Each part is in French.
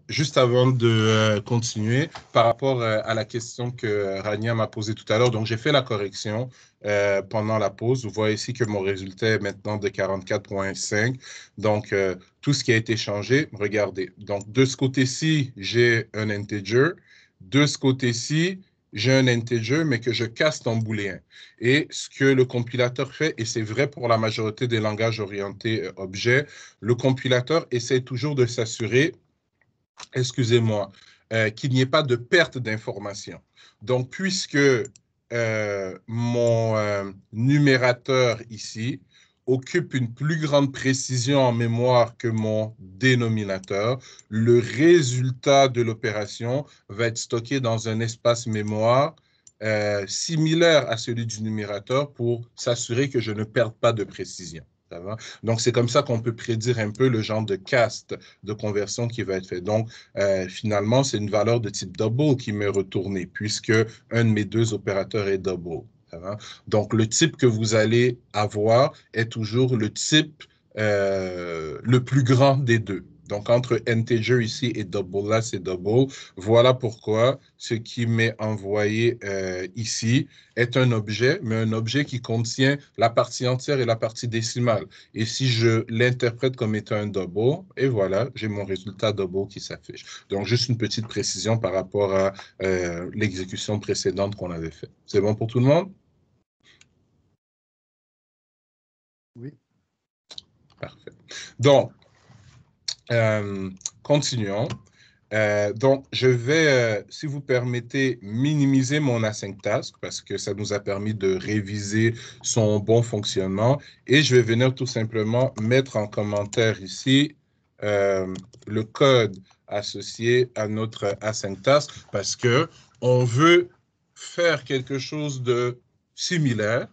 Juste avant de continuer, par rapport à la question que Rania m'a posée tout à l'heure, donc j'ai fait la correction pendant la pause. Vous voyez ici que mon résultat est maintenant de 44,5. Donc, tout ce qui a été changé, regardez. Donc, de ce côté-ci, j'ai un integer. De ce côté-ci, j'ai un integer, mais que je casse en booléen. Et ce que le compilateur fait, et c'est vrai pour la majorité des langages orientés objets, le compilateur essaie toujours de s'assurer excusez-moi, qu'il n'y ait pas de perte d'information. Donc, puisque mon numérateur ici occupe une plus grande précision en mémoire que mon dénominateur, le résultat de l'opération va être stocké dans un espace mémoire similaire à celui du numérateur pour s'assurer que je ne perde pas de précision. Ça va? Donc, c'est comme ça qu'on peut prédire un peu le genre de cast de conversion qui va être fait. Donc, finalement, c'est une valeur de type double qui m'est retournée puisque un de mes deux opérateurs est double. Donc, le type que vous allez avoir est toujours le type le plus grand des deux. Donc, entre integer ici et double, là, c'est double. Voilà pourquoi ce qui m'est envoyé ici est un objet, mais un objet qui contient la partie entière et la partie décimale. Et si je l'interprète comme étant un double, et voilà, j'ai mon résultat double qui s'affiche. Donc, juste une petite précision par rapport à l'exécution précédente qu'on avait faite. C'est bon pour tout le monde? Oui. Parfait. Donc, continuons. Donc, je vais, si vous permettez, minimiser mon async task parce que ça nous a permis de réviser son bon fonctionnement. Et je vais venir tout simplement mettre en commentaire ici le code associé à notre async task parce que on veut faire quelque chose de similaire,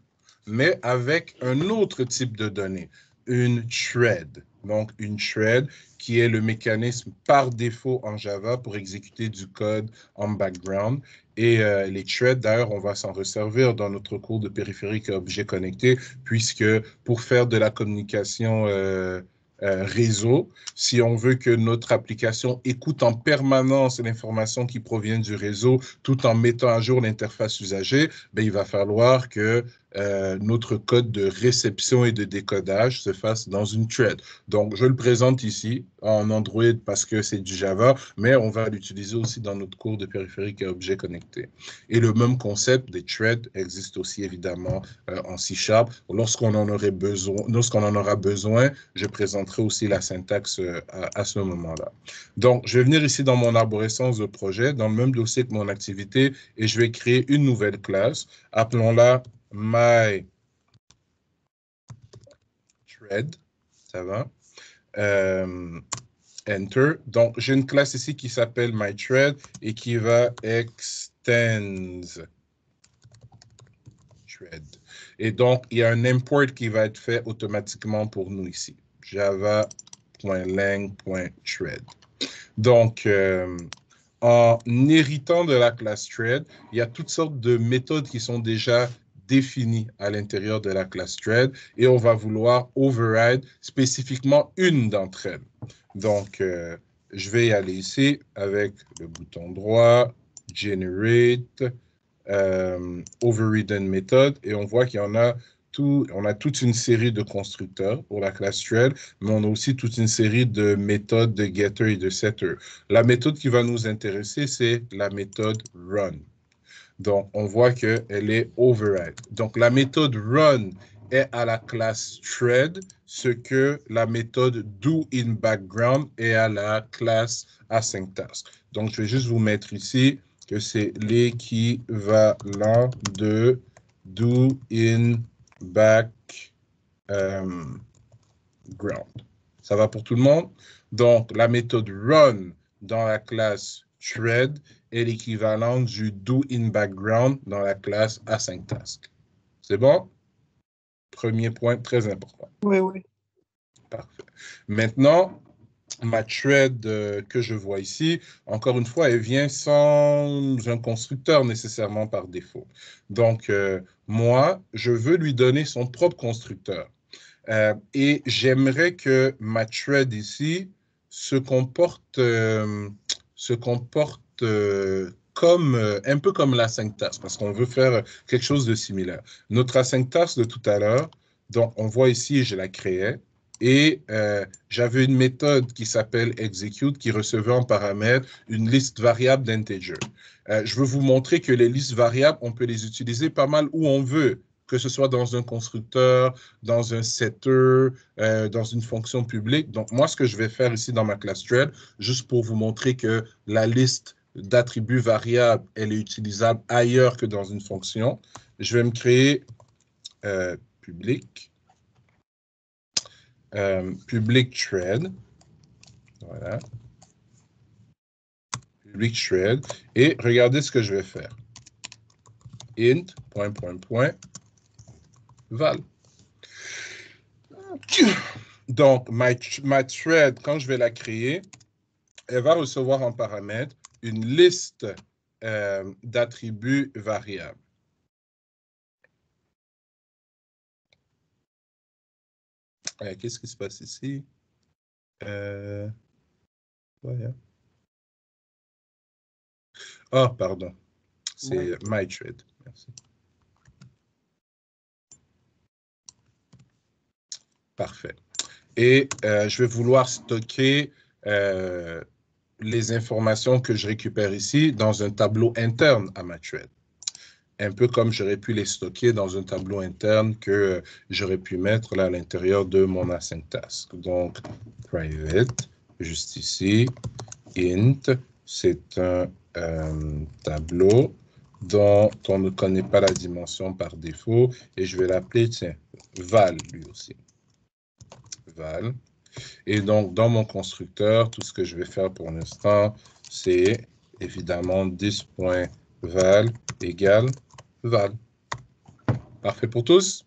mais avec un autre type de données, une thread. Donc, une thread qui est le mécanisme par défaut en Java pour exécuter du code en background. Et les threads, d'ailleurs, on va s'en resservir dans notre cours de périphérique et objets connectés, puisque pour faire de la communication réseau, si on veut que notre application écoute en permanence l'information qui provient du réseau tout en mettant à jour l'interface usagée, ben, il va falloir que notre code de réception et de décodage se fasse dans une thread. Donc, je le présente ici en Android parce que c'est du Java, mais on va l'utiliser aussi dans notre cours de périphérique et objets connectés. Et le même concept des threads existe aussi évidemment en C#. Lorsqu'on en aura besoin, je présenterai aussi la syntaxe à ce moment-là. Donc, je vais venir ici dans mon arborescence de projet, dans le même dossier que mon activité, et je vais créer une nouvelle classe. Appelons-la my thread. Ça va? Enter. Donc, j'ai une classe ici qui s'appelle myThread et qui va extends thread. Et donc, il y a un import qui va être fait automatiquement pour nous ici. java.lang.thread. Donc, en héritant de la classe thread, il y a toutes sortes de méthodes qui sont déjà définies à l'intérieur de la classe thread et on va vouloir override spécifiquement une d'entre elles. Donc, je vais y aller ici avec le bouton droit, Generate, Overridden Method, et on voit qu'il y en a on a toute une série de constructeurs pour la classe thread, mais on a aussi toute une série de méthodes de getter et de setter. La méthode qui va nous intéresser, c'est la méthode run. Donc, on voit qu'elle est override. Donc, la méthode run est à la classe thread, ce que la méthode do in background est à la classe async task. Donc, je vais juste vous mettre ici que c'est l'équivalent de do in background. Ça va pour tout le monde? Donc, la méthode run dans la classe thread est l'équivalent du do in background dans la classe async task. C'est bon? Premier point très important. Oui, oui. Parfait. Maintenant, ma thread que je vois ici, encore une fois, elle vient sans un constructeur nécessairement par défaut. Donc, moi, je veux lui donner son propre constructeur. Et j'aimerais que ma thread ici se comporte comme, un peu comme la syntaxe, parce qu'on veut faire quelque chose de similaire. Notre syntaxe de tout à l'heure, donc on voit ici, je la créais, et j'avais une méthode qui s'appelle execute, qui recevait en paramètre une liste variable d'integers. Je veux vous montrer que les listes variables, on peut les utiliser pas mal où on veut, que ce soit dans un constructeur, dans un setter, dans une fonction publique. Donc, moi, ce que je vais faire ici dans ma classe thread, juste pour vous montrer que la liste d'attributs variables, elle est utilisable ailleurs que dans une fonction, je vais me créer public thread. Voilà. Public thread. Et regardez ce que je vais faire. Int, val. Donc, ma thread, quand je vais la créer, elle va recevoir en paramètre une liste d'attributs variables. Qu'est-ce qui se passe ici? Voilà. Oh, pardon. C'est my thread. Merci. Parfait. Et je vais vouloir stocker les informations que je récupère ici dans un tableau interne à ma thread. Un peu comme j'aurais pu les stocker dans un tableau interne que j'aurais pu mettre là à l'intérieur de mon async task. Donc, private, juste ici, int, c'est un tableau dont on ne connaît pas la dimension par défaut, et je vais l'appeler, tiens, val, lui aussi. Val. Et donc, dans mon constructeur, tout ce que je vais faire pour l'instant, c'est évidemment 10.val égale val. Parfait pour tous?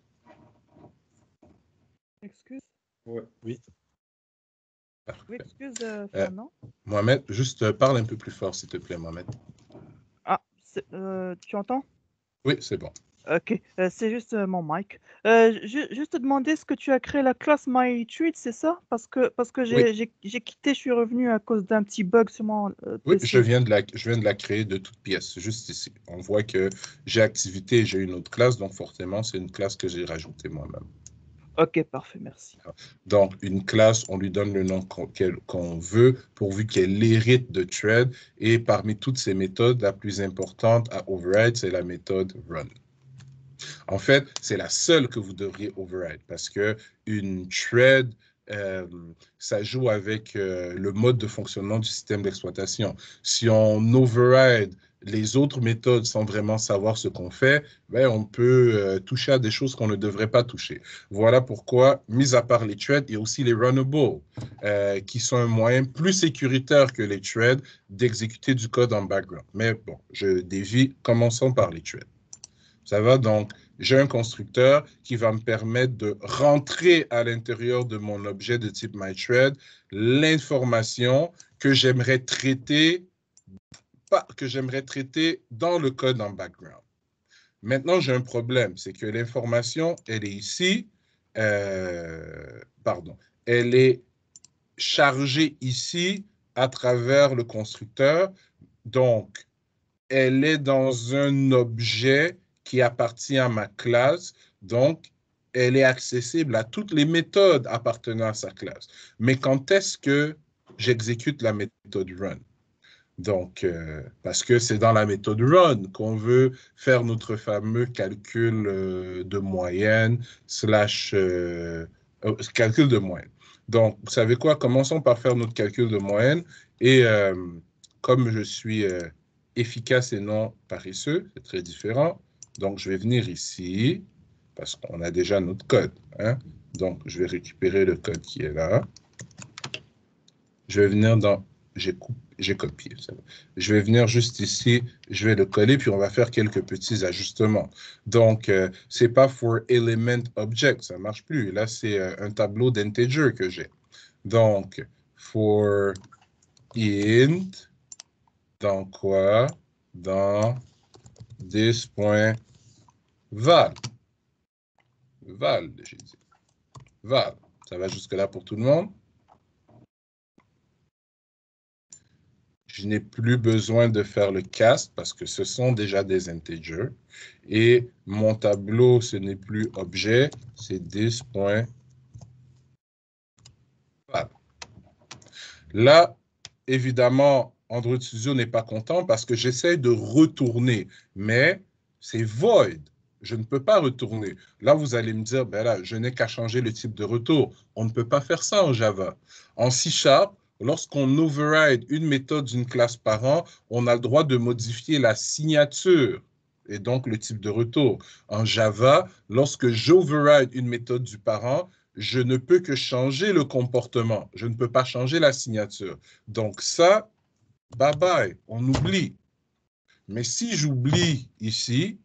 Excuse. Ouais. Oui. Parfait. Oui, excuse, Fernand. Mohamed, juste parle un peu plus fort, s'il te plaît, Mohamed. Ah, tu entends? Oui, c'est bon. Ok, c'est juste mon mic. Juste te demander, est-ce que tu as créé la classe MyTreat, c'est ça? Parce que Oui. j'ai quitté, je suis revenu à cause d'un petit bug sur mon Oui, PC. je viens de la créer de toutes pièces, juste ici. On voit que j'ai activité et j'ai une autre classe, donc forcément, c'est une classe que j'ai rajoutée moi-même. Ok, parfait, merci. Donc, une classe, on lui donne le nom qu'on veut, pourvu qu'elle hérite de thread. Et parmi toutes ces méthodes, la plus importante à override, c'est la méthode run. En fait, c'est la seule que vous devriez override parce que une thread, ça joue avec le mode de fonctionnement du système d'exploitation. Si on override les autres méthodes sans vraiment savoir ce qu'on fait, ben, on peut toucher à des choses qu'on ne devrait pas toucher. Voilà pourquoi, mis à part les threads, il y a aussi les runnables, qui sont un moyen plus sécuritaire que les threads d'exécuter du code en background. Mais bon, je dévie, commençons par les threads. Ça va? Donc, j'ai un constructeur qui va me permettre de rentrer à l'intérieur de mon objet de type myThread l'information que j'aimerais traiter dans le code en background. Maintenant, j'ai un problème, c'est que l'information, elle est ici, elle est chargée ici à travers le constructeur. Donc, elle est dans un objet qui appartient à ma classe, donc elle est accessible à toutes les méthodes appartenant à sa classe. Mais quand est-ce que j'exécute la méthode run? Donc, parce que c'est dans la méthode run qu'on veut faire notre fameux calcul de moyenne calcul de moyenne. Donc, vous savez quoi? Commençons par faire notre calcul de moyenne. Et comme je suis efficace et non paresseux, c'est très différent. Donc, je vais venir ici, parce qu'on a déjà notre code. Hein? Donc, je vais récupérer le code qui est là. Je vais venir dans... J'ai copié. Je vais venir juste ici, je vais le coller, puis on va faire quelques petits ajustements. Donc, c'est pas for element object, ça marche plus. Là, c'est un tableau d'integer que j'ai. Donc, for int, dans quoi? Dans this.val. Val, j'ai dit. Val. Ça va jusque-là pour tout le monde? Je n'ai plus besoin de faire le cast parce que ce sont déjà des integers. Et mon tableau, ce n'est plus objet, c'est 10.val. Là, évidemment, Android Studio n'est pas content parce que j'essaie de retourner, mais c'est void. Je ne peux pas retourner. Là, vous allez me dire, ben là, je n'ai qu'à changer le type de retour. On ne peut pas faire ça en Java. En C#, lorsqu'on override une méthode d'une classe parent, on a le droit de modifier la signature et donc le type de retour. En Java, lorsque j'override une méthode du parent, je ne peux que changer le comportement. Je ne peux pas changer la signature. Donc ça, bye bye, on oublie. Mais si j'oublie ici,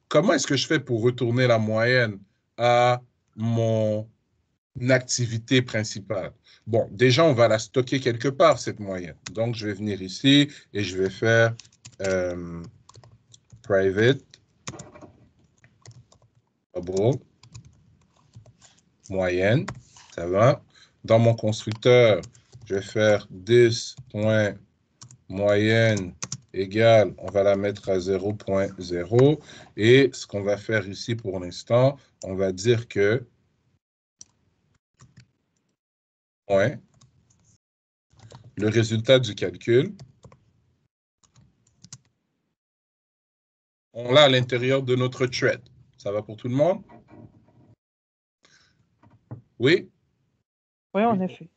comment est-ce que je fais pour retourner la moyenne à mon activité principale? Bon, déjà, on va la stocker quelque part, cette moyenne. Donc, je vais venir ici et je vais faire private bubble moyenne, ça va. Dans mon constructeur, je vais faire this.moyenne égale, on va la mettre à 0.0. Et ce qu'on va faire ici pour l'instant, on va dire que le résultat du calcul, on l'a à l'intérieur de notre thread. Ça va pour tout le monde? Oui? Oui, en effet.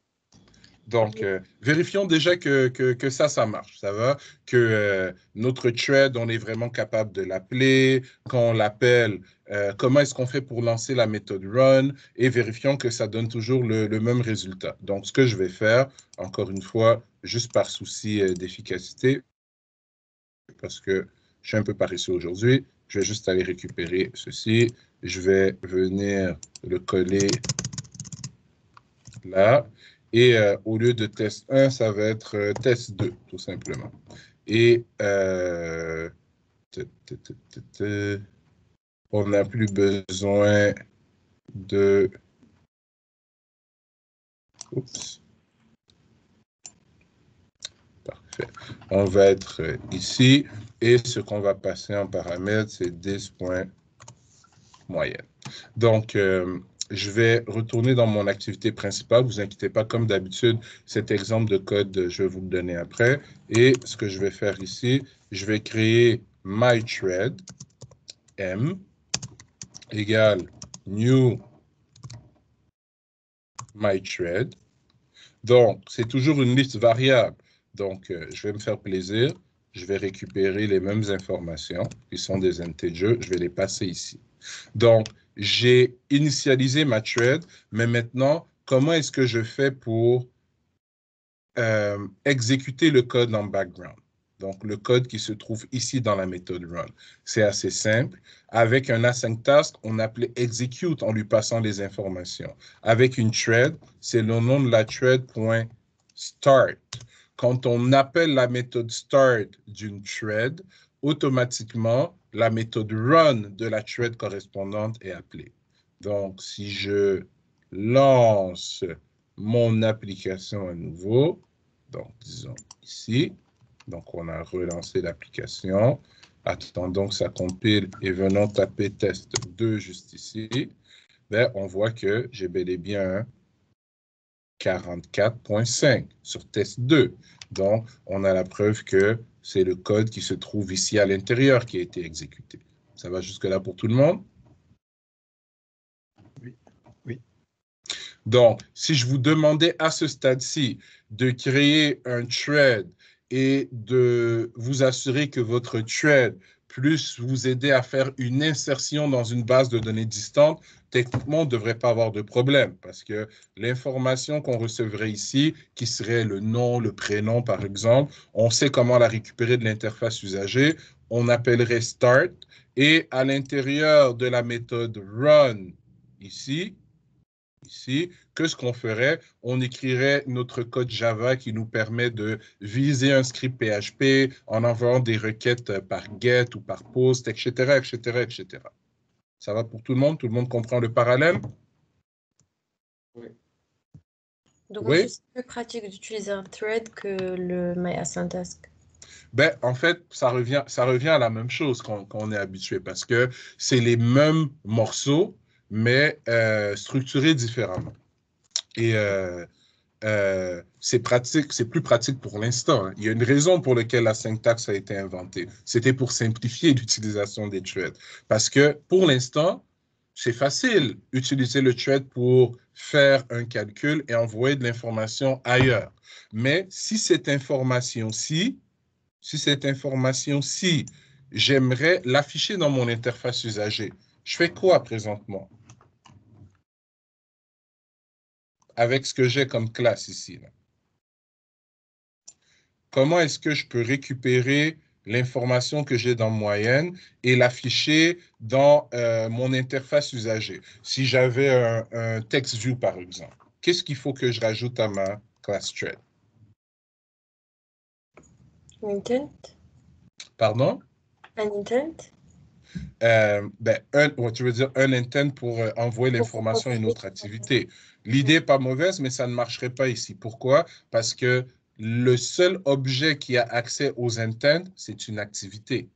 Donc, vérifions déjà que ça marche. Ça va? Que notre thread, on est vraiment capable de l'appeler. Quand on l'appelle, comment est-ce qu'on fait pour lancer la méthode run? Et vérifions que ça donne toujours le même résultat. Donc, ce que je vais faire, encore une fois, juste par souci d'efficacité, parce que je suis un peu paresseux aujourd'hui, je vais juste aller récupérer ceci. Je vais venir le coller là. Et au lieu de test 1, ça va être test 2, tout simplement. Et on n'a plus besoin de... Oups. Parfait. On va être ici. Et ce qu'on va passer en paramètre, c'est 10.moyenne. Donc, je vais retourner dans mon activité principale. Vous inquiétez pas, comme d'habitude, cet exemple de code, je vais vous le donner après. Et ce que je vais faire ici, je vais créer myThread, M, égale new myThread. Donc, c'est toujours une liste variable. Donc, je vais me faire plaisir. Je vais récupérer les mêmes informations, qui sont des integers. Je vais les passer ici. Donc, j'ai initialisé ma thread, mais maintenant, comment est-ce que je fais pour exécuter le code en background? Donc, le code qui se trouve ici dans la méthode run. C'est assez simple. Avec un async task, on appelait execute en lui passant les informations. Avec une thread, c'est le nom de la thread.start. Quand on appelle la méthode start d'une thread, automatiquement, la méthode run de la thread correspondante est appelée. Donc, si je lance mon application à nouveau, donc disons ici, donc on a relancé l'application, attendons que ça compile et venons taper test 2 juste ici, ben, on voit que j'ai bel et bien un 44.5 sur test 2. Donc, on a la preuve que c'est le code qui se trouve ici à l'intérieur qui a été exécuté. Ça va jusque-là pour tout le monde? Oui. Oui. Donc, si je vous demandais à ce stade-ci de créer un thread et de vous assurer que votre thread puisse vous aider à faire une insertion dans une base de données distante, techniquement, on ne devrait pas avoir de problème parce que l'information qu'on recevrait ici, qui serait le nom, le prénom, par exemple, on sait comment la récupérer de l'interface usagée. On appellerait start et à l'intérieur de la méthode run ici, qu'est-ce qu'on ferait? On écrirait notre code Java qui nous permet de viser un script PHP en envoyant des requêtes par GET ou par POST, etc., etc., etc. Ça va pour tout le monde? Tout le monde comprend le parallèle? Oui. Donc, Oui. c'est plus pratique d'utiliser un thread que le MyAsyntask. Ben, en fait, ça revient à la même chose qu'on est habitué parce que c'est les mêmes morceaux, mais structurés différemment. Et c'est pratique, c'est plus pratique pour l'instant, hein. Il y a une raison pour laquelle la syntaxe a été inventée. C'était pour simplifier l'utilisation des threads. Parce que pour l'instant, c'est facile d'utiliser le thread pour faire un calcul et envoyer de l'information ailleurs. Mais si cette information-ci, j'aimerais l'afficher dans mon interface usager, je fais quoi présentement avec ce que j'ai comme classe ici, là? Comment est-ce que je peux récupérer l'information que j'ai dans moyenne et l'afficher dans mon interface usager? Si j'avais un text view, par exemple, qu'est-ce qu'il faut que je rajoute à ma class thread? Un intent? Pardon? Un intent? Tu veux dire un intent pour envoyer l'information à une autre activité. L'idée n'est pas mauvaise, mais ça ne marcherait pas ici. Pourquoi? Parce que le seul objet qui a accès aux intents, c'est une activité.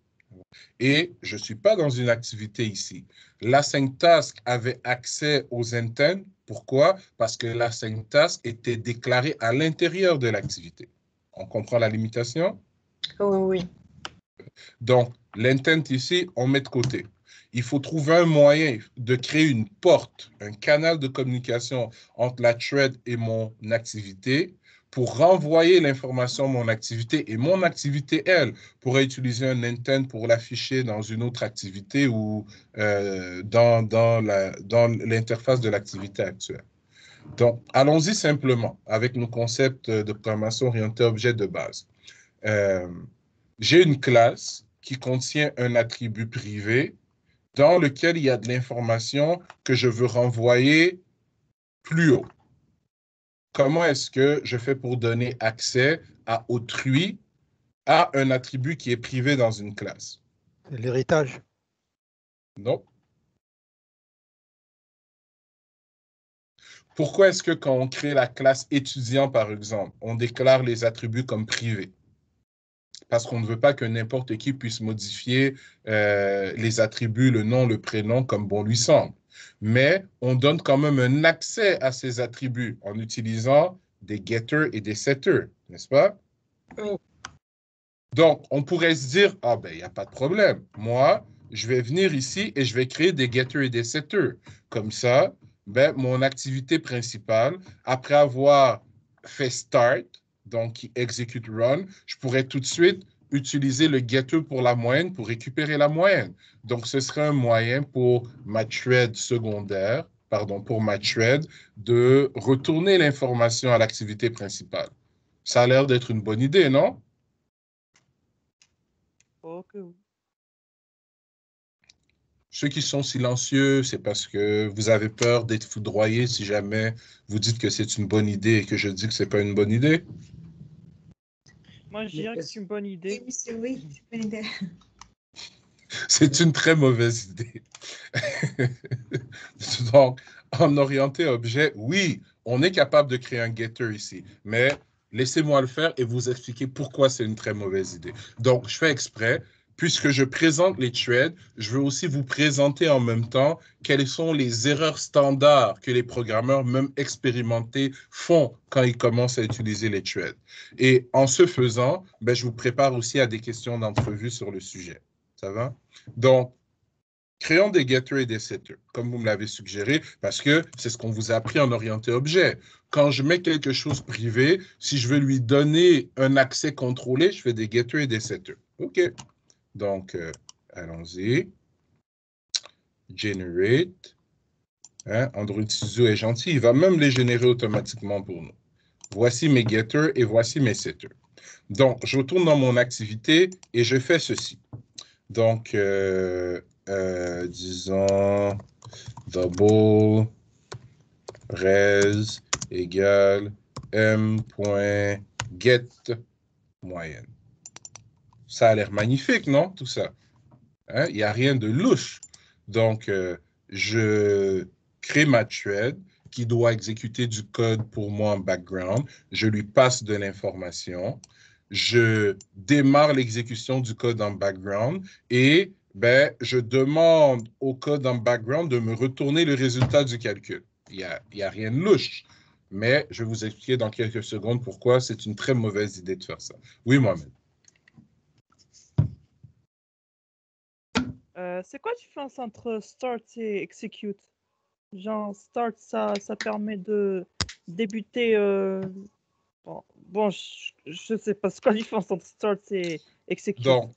Et je ne suis pas dans une activité ici. L'async task avait accès aux intents. Pourquoi? Parce que l'async task était déclaré à l'intérieur de l'activité. On comprend la limitation? Oui, oui. Donc, l'intent ici, on met de côté. Il faut trouver un moyen de créer une porte, un canal de communication entre la thread et mon activité pour renvoyer l'information à mon activité. Et mon activité, elle, pourrait utiliser un intent pour l'afficher dans une autre activité ou dans l'interface de l'activité actuelle. Donc, allons-y simplement avec nos concepts de programmation orientée objet de base. J'ai une classe qui contient un attribut privé dans lequel il y a de l'information que je veux renvoyer plus haut. Comment est-ce que je fais pour donner accès à autrui à un attribut qui est privé dans une classe? L'héritage. Non. Pourquoi est-ce que quand on crée la classe étudiant, par exemple, on déclare les attributs comme privés? Parce qu'on ne veut pas que n'importe qui puisse modifier les attributs, le nom, le prénom, comme bon lui semble. Mais on donne quand même un accès à ces attributs en utilisant des getters et des setters, n'est-ce pas? Oui. Donc, on pourrait se dire, ah ben, il n'y a pas de problème. Moi, je vais venir ici et je vais créer des getters et des setters. Comme ça, ben, mon activité principale, après avoir fait start, donc qui exécute run, je pourrais tout de suite utiliser le getter pour la moyenne pour récupérer la moyenne. Donc, ce serait un moyen pour ma thread secondaire, pardon, pour ma thread de retourner l'information à l'activité principale. Ça a l'air d'être une bonne idée, non? Ok, oui. Ceux qui sont silencieux, c'est parce que vous avez peur d'être foudroyé si jamais vous dites que c'est une bonne idée et que je dis que c'est pas une bonne idée. Moi, je dirais que c'est une bonne idée. Oui, c'est une bonne idée. C'est une très mauvaise idée. Donc, en orienté objet, oui, on est capable de créer un getter ici, mais laissez-moi le faire et vous expliquer pourquoi c'est une très mauvaise idée. Donc, je fais exprès. Puisque je présente les threads, je veux aussi vous présenter en même temps quelles sont les erreurs standards que les programmeurs, même expérimentés, font quand ils commencent à utiliser les threads. Et en ce faisant, ben, je vous prépare aussi à des questions d'entrevue sur le sujet. Ça va? Donc, créons des getters et des setters, comme vous me l'avez suggéré, parce que c'est ce qu'on vous a appris en orienté objet. Quand je mets quelque chose privé, si je veux lui donner un accès contrôlé, je fais des getters et des setters. OK. Donc, allons-y. Generate. Hein? Android Studio est gentil. Il va même les générer automatiquement pour nous. Voici mes getters et voici mes setters. Donc, je retourne dans mon activité et je fais ceci. Donc, disons, double res égale m.get moyenne. Ça a l'air magnifique, non, tout ça? Il n'y a rien de louche. Donc, je crée ma thread, qui doit exécuter du code pour moi en background. Je lui passe de l'information. Je démarre l'exécution du code en background et ben, je demande au code en background de me retourner le résultat du calcul. Il y a rien de louche. Mais je vais vous expliquer dans quelques secondes pourquoi c'est une très mauvaise idée de faire ça. Oui, Mohamed. C'est quoi la différence entre start et execute? Genre, start, ça permet de débuter. Bon, je sais pas. C'est quoi la différence entre start et execute? Donc,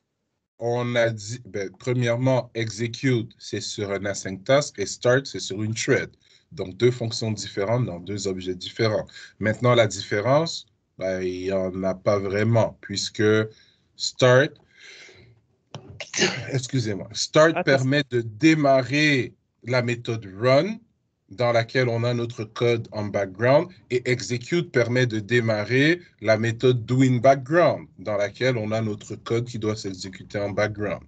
on a dit, ben, premièrement, execute, c'est sur un async task et start, c'est sur une thread. Donc, deux fonctions différentes dans deux objets différents. Maintenant, la différence, ben, il n'y en a pas vraiment, puisque start, excusez-moi, start Attends, permet de démarrer la méthode run, dans laquelle on a notre code en background, et execute permet de démarrer la méthode doing background, dans laquelle on a notre code qui doit s'exécuter en background.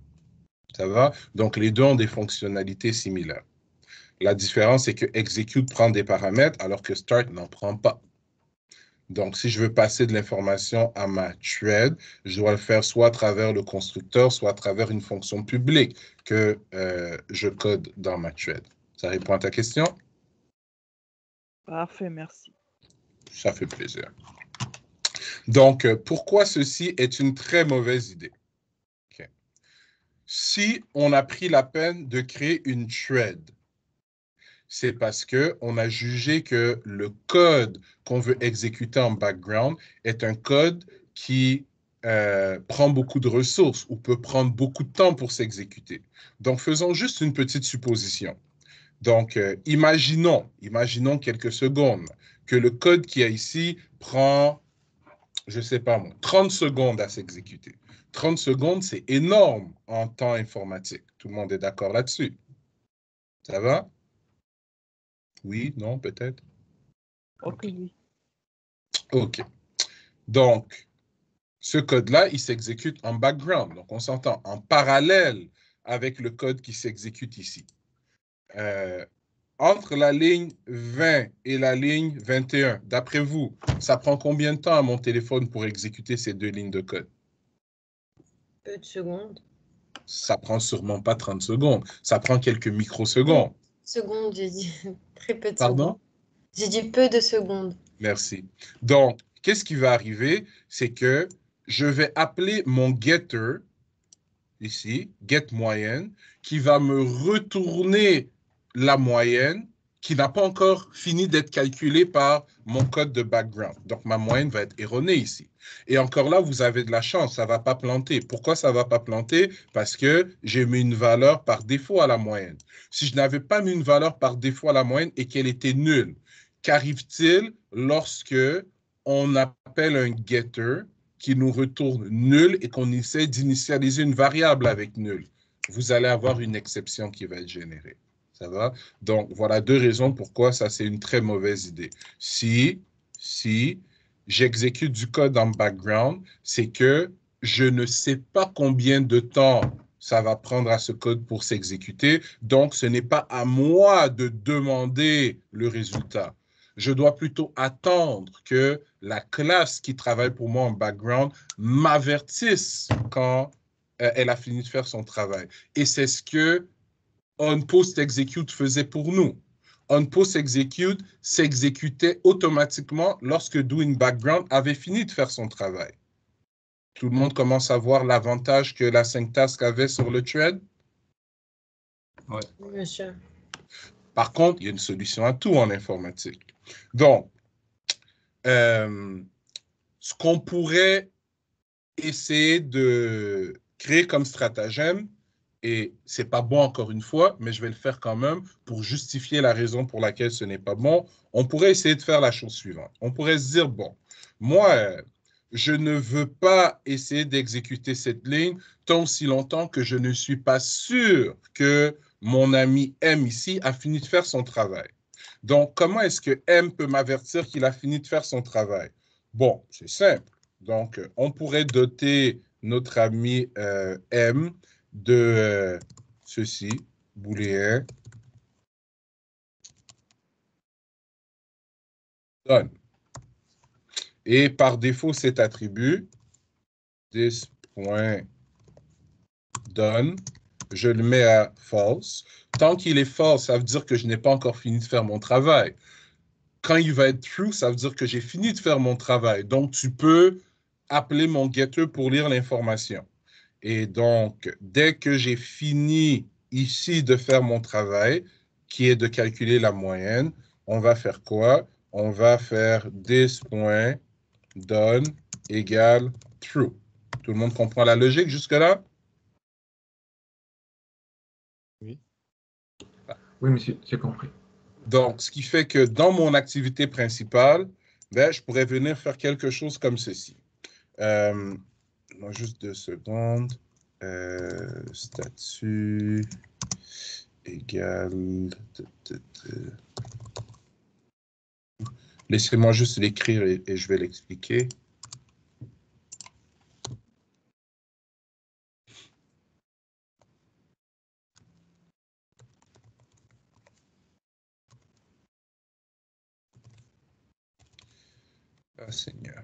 Ça va? Donc, les deux ont des fonctionnalités similaires. La différence, c'est que execute prend des paramètres, alors que start n'en prend pas. Donc, si je veux passer de l'information à ma thread, je dois le faire soit à travers le constructeur, soit à travers une fonction publique que je code dans ma thread. Ça répond à ta question? parfait, merci. Ça fait plaisir. Donc, pourquoi ceci est une très mauvaise idée? Okay. Si on a pris la peine de créer une thread, c'est parce qu'on a jugé que le code qu'on veut exécuter en background est un code qui prend beaucoup de ressources ou peut prendre beaucoup de temps pour s'exécuter. Donc, faisons juste une petite supposition. Donc, imaginons quelques secondes que le code qu'il y a ici prend, je ne sais pas moi, 30 secondes à s'exécuter. 30 secondes, c'est énorme en temps informatique. Tout le monde est d'accord là-dessus. Ça va? Oui, non, peut-être? Ok, oui. OK. Donc, ce code-là, il s'exécute en background. Donc, on s'entend en parallèle avec le code qui s'exécute ici. Entre la ligne 20 et la ligne 21, d'après vous, ça prend combien de temps à mon téléphone pour exécuter ces deux lignes de code? Peu de secondes. Ça prend sûrement pas 30 secondes. Ça prend quelques microsecondes. Secondes, j'ai dit. Très peu de secondes. Pardon? J'ai dit peu de secondes. Merci. Donc, qu'est-ce qui va arriver? C'est que je vais appeler mon getter, ici, get moyenne, qui va me retourner la moyenne qui n'a pas encore fini d'être calculée par mon code de background. Donc, ma moyenne va être erronée ici. Et encore là, vous avez de la chance, ça ne va pas planter. Pourquoi ça ne va pas planter? Parce que j'ai mis une valeur par défaut à la moyenne. Si je n'avais pas mis une valeur par défaut à la moyenne et qu'elle était nulle, qu'arrive-t-il lorsque on appelle un getter qui nous retourne nul et qu'on essaie d'initialiser une variable avec nul? Vous allez avoir une exception qui va être générée. Ça va? Donc, voilà deux raisons pourquoi ça, c'est une très mauvaise idée. Si j'exécute du code en background, c'est que je ne sais pas combien de temps ça va prendre à ce code pour s'exécuter. Donc, ce n'est pas à moi de demander le résultat. Je dois plutôt attendre que la classe qui travaille pour moi en background m'avertisse quand elle a fini de faire son travail. Et c'est ce que onPostExecute faisait pour nous. onPostExecute s'exécutait automatiquement lorsque doInBackground avait fini de faire son travail. Tout le monde commence à voir l'avantage que l'async task avait sur le thread? Ouais. Monsieur. Par contre, il y a une solution à tout en informatique. Donc, ce qu'on pourrait essayer de créer comme stratagème, et c'est pas bon encore une fois, mais je vais le faire quand même pour justifier la raison pour laquelle ce n'est pas bon. On pourrait essayer de faire la chose suivante. On pourrait se dire, bon, moi, je ne veux pas essayer d'exécuter cette ligne tant aussi longtemps que je ne suis pas sûr que mon ami M ici a fini de faire son travail. Donc, comment est-ce que M peut m'avertir qu'il a fini de faire son travail? Bon, c'est simple. Donc, on pourrait doter notre ami M de ceci, booléen, done. Et par défaut, cet attribut, this.done, je le mets à false. Tant qu'il est false, ça veut dire que je n'ai pas encore fini de faire mon travail. Quand il va être true, ça veut dire que j'ai fini de faire mon travail. Donc, tu peux appeler mon getter pour lire l'information. Et donc, dès que j'ai fini ici de faire mon travail, qui est de calculer la moyenne, on va faire quoi? On va faire this.done égale true. Tout le monde comprend la logique jusque-là? Oui. Oui, monsieur, j'ai compris. Donc, ce qui fait que dans mon activité principale, ben, je pourrais venir faire quelque chose comme ceci. Juste 2 secondes. Statut égale... Laissez-moi juste l'écrire et je vais l'expliquer. Ah, Seigneur.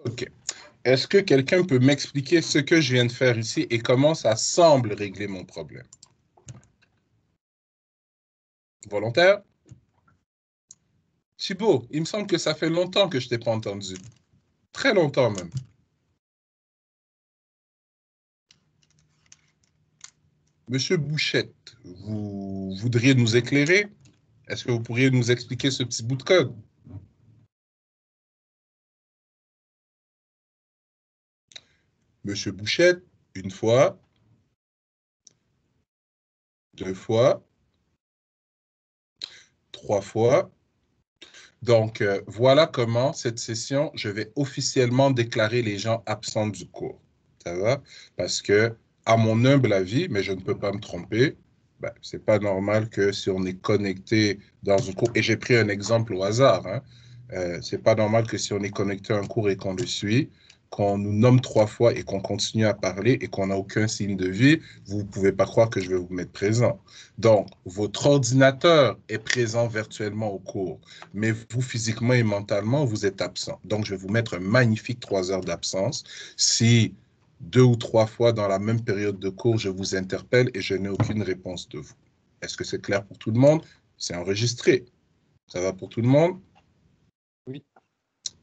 OK. Est-ce que quelqu'un peut m'expliquer ce que je viens de faire ici et comment ça semble régler mon problème? Volontaire? Thibaut, il me semble que ça fait longtemps que je ne t'ai pas entendu. Très longtemps même. Monsieur Bouchette, vous voudriez nous éclairer? Est-ce que vous pourriez nous expliquer ce petit bout de code? Monsieur Bouchette, une fois, 2 fois, 3 fois. Donc, voilà comment cette session, je vais officiellement déclarer les gens absents du cours. Ça va? Parce que, à mon humble avis, mais je ne peux pas me tromper, ben, ce n'est pas normal que si on est connecté dans un cours, et j'ai pris un exemple au hasard, hein, ce n'est pas normal que si on est connecté à un cours et qu'on le suit, qu'on nous nomme 3 fois et qu'on continue à parler et qu'on n'a aucun signe de vie, vous ne pouvez pas croire que je vais vous mettre présent. Donc, votre ordinateur est présent virtuellement au cours, mais vous, physiquement et mentalement, vous êtes absent. Donc, je vais vous mettre un magnifique 3 heures d'absence. Si 2 ou 3 fois dans la même période de cours, je vous interpelle et je n'ai aucune réponse de vous. Est-ce que c'est clair pour tout le monde? C'est enregistré. Ça va pour tout le monde? Oui.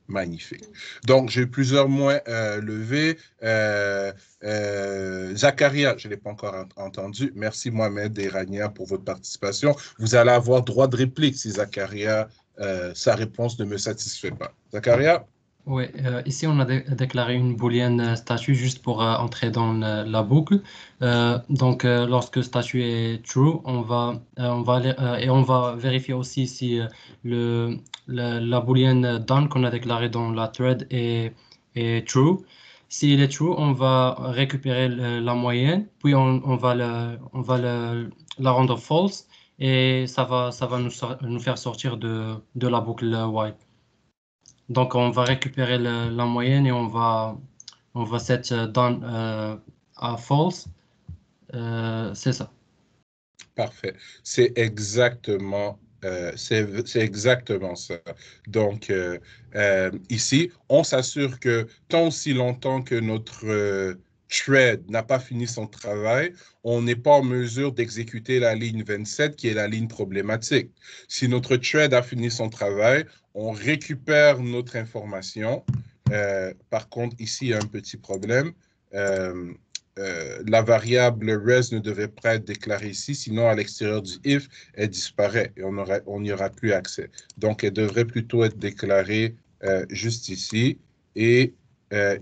Magnifique. Donc, j'ai plusieurs moins levés. Zakaria, je ne l'ai pas encore entendu. Merci Mohamed et Rania pour votre participation. Vous allez avoir droit de réplique si Zakaria, sa réponse ne me satisfait pas. Zakaria? Oui, ici on a déclaré une boolean statut juste pour entrer dans la boucle. Lorsque statut est true, on va vérifier aussi si la boolean done qu'on a déclarée dans la thread est true. S'il est true, on va récupérer la moyenne, puis on va la rendre false et ça va nous faire sortir de la boucle while. Donc, on va récupérer la moyenne et on va set done à false. C'est ça. Parfait. C'est exactement ça. Donc, ici, on s'assure que tant aussi longtemps que notre thread n'a pas fini son travail, on n'est pas en mesure d'exécuter la ligne 27, qui est la ligne problématique. Si notre thread a fini son travail, on récupère notre information. Par contre, ici, il y a un petit problème. La variable res ne devait pas être déclarée ici, sinon à l'extérieur du if, elle disparaît et on n'y aura plus accès. Donc, elle devrait plutôt être déclarée juste ici et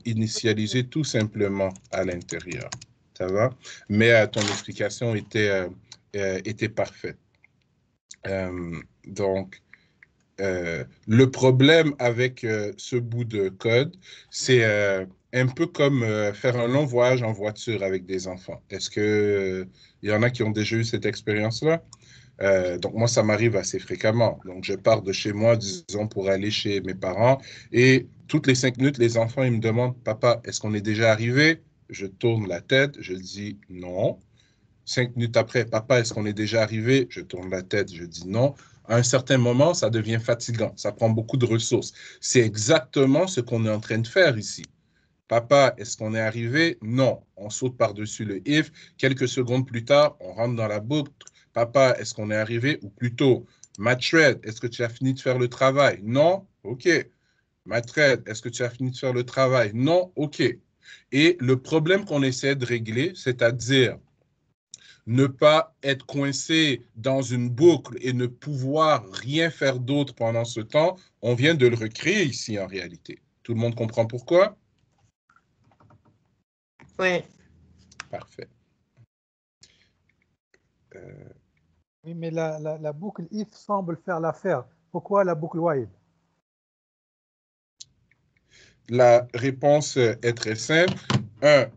initialisée tout simplement à l'intérieur. Ça va? Mais ton explication était parfaite. Donc, le problème avec ce bout de code, c'est un peu comme faire un long voyage en voiture avec des enfants. Est-ce que il y en a qui ont déjà eu cette expérience-là? Donc, moi, ça m'arrive assez fréquemment. Donc, je pars de chez moi, disons, pour aller chez mes parents. Et toutes les 5 minutes, les enfants, ils me demandent, Papa, est-ce qu'on est déjà arrivé? Je tourne la tête, je dis non. 5 minutes après, Papa, est-ce qu'on est déjà arrivé? Je tourne la tête, je dis non. À un certain moment, ça devient fatigant. Ça prend beaucoup de ressources. C'est exactement ce qu'on est en train de faire ici. Papa, est-ce qu'on est arrivé? Non. On saute par-dessus le if. Quelques secondes plus tard, on rentre dans la boucle. Papa, est-ce qu'on est arrivé? Ou plutôt, Matred, est-ce que tu as fini de faire le travail? Non? OK. Matred, est-ce que tu as fini de faire le travail? Non? OK. Et le problème qu'on essaie de régler, c'est-à-dire ne pas être coincé dans une boucle et ne pouvoir rien faire d'autre pendant ce temps, on vient de le recréer ici en réalité. Tout le monde comprend pourquoi? Oui. Parfait. Oui, mais la boucle if semble faire l'affaire. Pourquoi la boucle while? La réponse est très simple.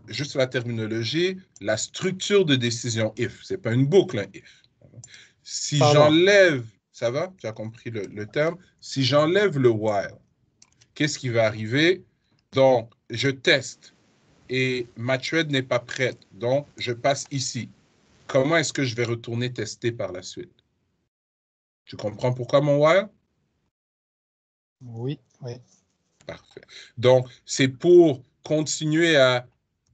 Juste la terminologie, la structure de décision if. Ce n'est pas une boucle, un if. Si j'enlève, ça va? Tu as compris le terme? Si j'enlève le while, qu'est-ce qui va arriver? Donc, je teste et ma thread n'est pas prête. Donc, je passe ici. Comment est-ce que je vais retourner tester par la suite? Tu comprends pourquoi mon while? Oui, oui. Parfait. Donc, c'est pour continuer à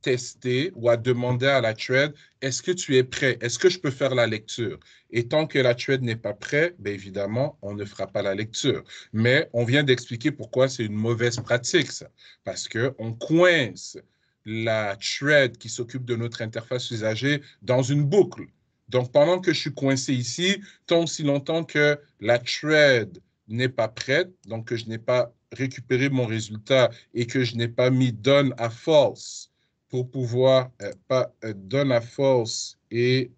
tester ou à demander à la thread, est-ce que tu es prêt? Est-ce que je peux faire la lecture? Et tant que la thread n'est pas prête, bien évidemment, on ne fera pas la lecture. Mais on vient d'expliquer pourquoi c'est une mauvaise pratique, ça. Parce qu'on coince la thread qui s'occupe de notre interface usager dans une boucle. Donc, pendant que je suis coincé ici, tant aussi longtemps que la thread n'est pas prête, donc que je n'ai pas récupéré mon résultat et que je n'ai pas mis done à false pour pouvoir, pas done à false et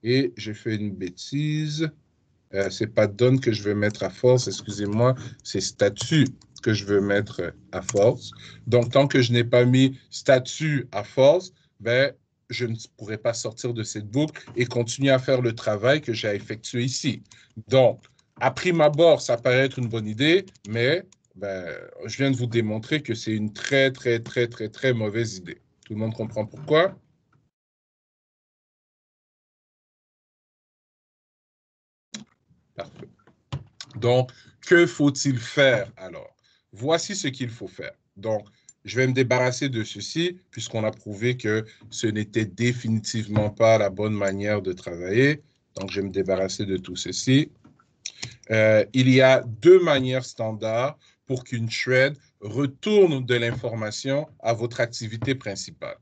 j'ai fait une bêtise. C'est pas done que je vais mettre à false, excusez-moi, c'est statut que je veux mettre à false. Donc, tant que je n'ai pas mis statut à false, ben, je ne pourrai pas sortir de cette boucle et continuer à faire le travail que j'ai effectué ici. Donc, à prime abord, ça paraît être une bonne idée, mais ben, je viens de vous démontrer que c'est une très, très, très, très, très mauvaise idée. Tout le monde comprend pourquoi? Parfait. Donc, que faut-il faire alors? Voici ce qu'il faut faire. Donc, je vais me débarrasser de ceci puisqu'on a prouvé que ce n'était définitivement pas la bonne manière de travailler. Donc, je vais me débarrasser de tout ceci. Il y a 2 manières standards pour qu'une thread retourne de l'information à votre activité principale.